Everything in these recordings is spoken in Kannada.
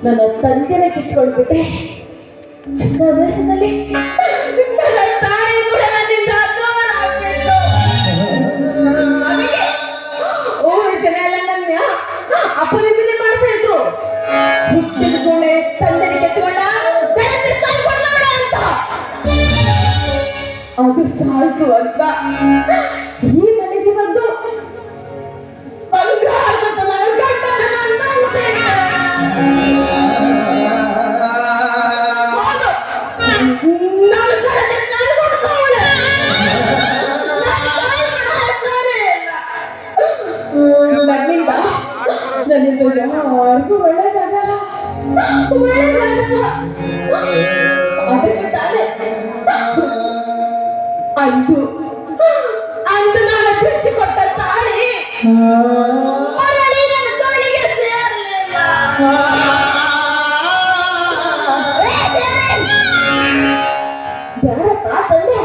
ನನ್ನ ತಂದೆನ ಕಿತ್ಕೊಂಡ್ಬಿಟ್ಟೆ. ಚಿಕ್ಕ ವಯಸ್ಸಿನಲ್ಲಿ ನನ್ನ ತಾಯಿ ಕೂಡ ನನ್ನಿಂದ ದೂರ ಆಗ್ಬಿಟ್ಲು. ಅದಕ್ಕೆ ಊರ ಜನ ಎಲ್ಲ ನನ್ನ ಅಪರಿಧನೆ ಮಾಡ್ತಾ ಇದ್ರು. ಹುಟ್ಟಿದ ಕೂಡಲೇ ತಂದೆನ ಕಿತ್ಕೊಂಡ ಅಂತ. ಅದು ಸಾಲ್ತು ಅಂತ ಈ ಮನೆಗೆ ಬಂದು ನನ್ನಿಂದ ಯಾರಿಗೂ ಒಳ್ಳೇದಾಗಲ್ಲ. ಅದಕ್ಕೆ ತಾನೇ ಅಂದು ನಾನು ಬಿಚ್ಚಿಕೊಟ್ಟ ತಾಳಿ ಮರಳಿ ನನ್ನ ತೋಳಿಗೆ ಸೇರಲಿಲ್ಲ. ಬೇಡಪ್ಪ ತಂದೆ,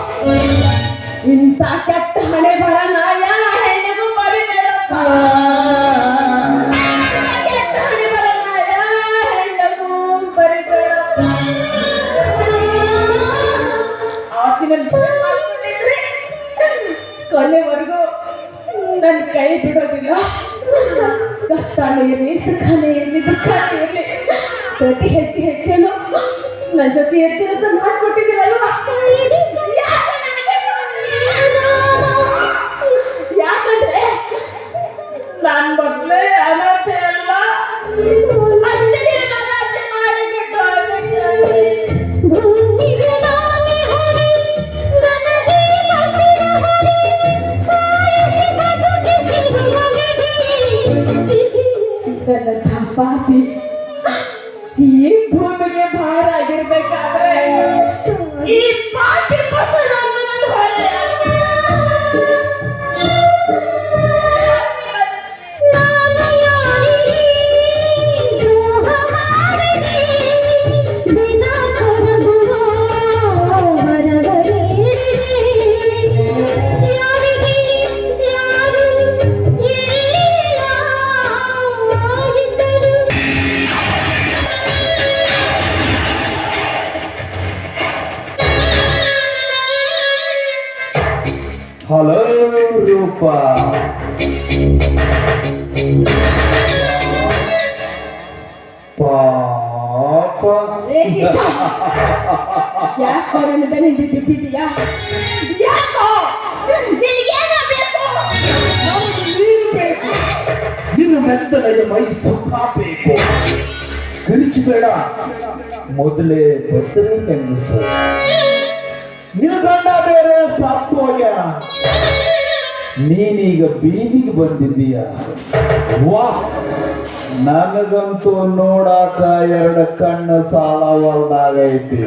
ಇಂಥ ಕೆಟ್ಟ ಹಣೆ ಬರ ನಾಯ ಹೆಣ್ಣಿಗೂ ಬರಿಬೇಡಪ್ಪ. ಕೆಟ್ಟ ಹಣೆ ಬರ ನಾಯ ಹೆಣ್ಣಿಗೂ ಬರಿಬೇಡಪ್ಪ. ಕೊನೆವರೆಗೂ ನನ್ನ ಕೈ ಬಿಡೋದಿಲ್ಲ. ಕಷ್ಟನೇ ಇರಲಿ, ಸುಖನೇ ಇರಲಿ, ದುಃಖನೇ ಇರಲಿ, ಪ್ರತಿ ಹೆಜ್ಜೆನು ನನ್ನ ಜೊತೆ ಎತ್ತಿರಂತ ಮಾಡ್ಕೊಟ್ಟಿದ್ದೀರಲ್ವಾ? ಯಾಕಂದ್ರೆ ನನ್ನ ಮಕ್ಕಳೇ ಅನಾಥೆ ಅಲ್ಲ, ಅನಾಥೆ ಮಾಡಿಬಿಟ್ಟು ಪಾಪಿ ಈ ಭೂಮಿಗೆ ಭಾರ ಆಗಿರ್ಬೇಕಾದ್ರೆ ಈ ಪಾಪಿ ಹಲೋ ರೂಪ, ಪಾಪ ಯಾಕೋ ನನ್ನ ಬೆಲೆ ಬಿದ್ದಿದೀಯಾ? ಯಾಕೋ ನಿನ್ನ ಮೆತ್ತನೆಯ ಮೈ ಸುಖ ಬೇಕು. ಕಿರಿಚಬೇಡ, ಮೊದಲೇ ಬಸರೆ ಹೆಂಗಸು. ನಿನ್ನ ಗಂಡ ಬೇರೆ ಸತ್ತು ಹೋಗ್ಯಾರ, ನೀನೀಗ ಬೀದಿಗೆ ಬಂದಿದ್ದೀಯ. ವಾ, ನನಗಂತೂ ನೋಡಾಕ ಎರಡು ಕಣ್ಣು ಸಾಲವಲ್ದಾಗೈತಿ.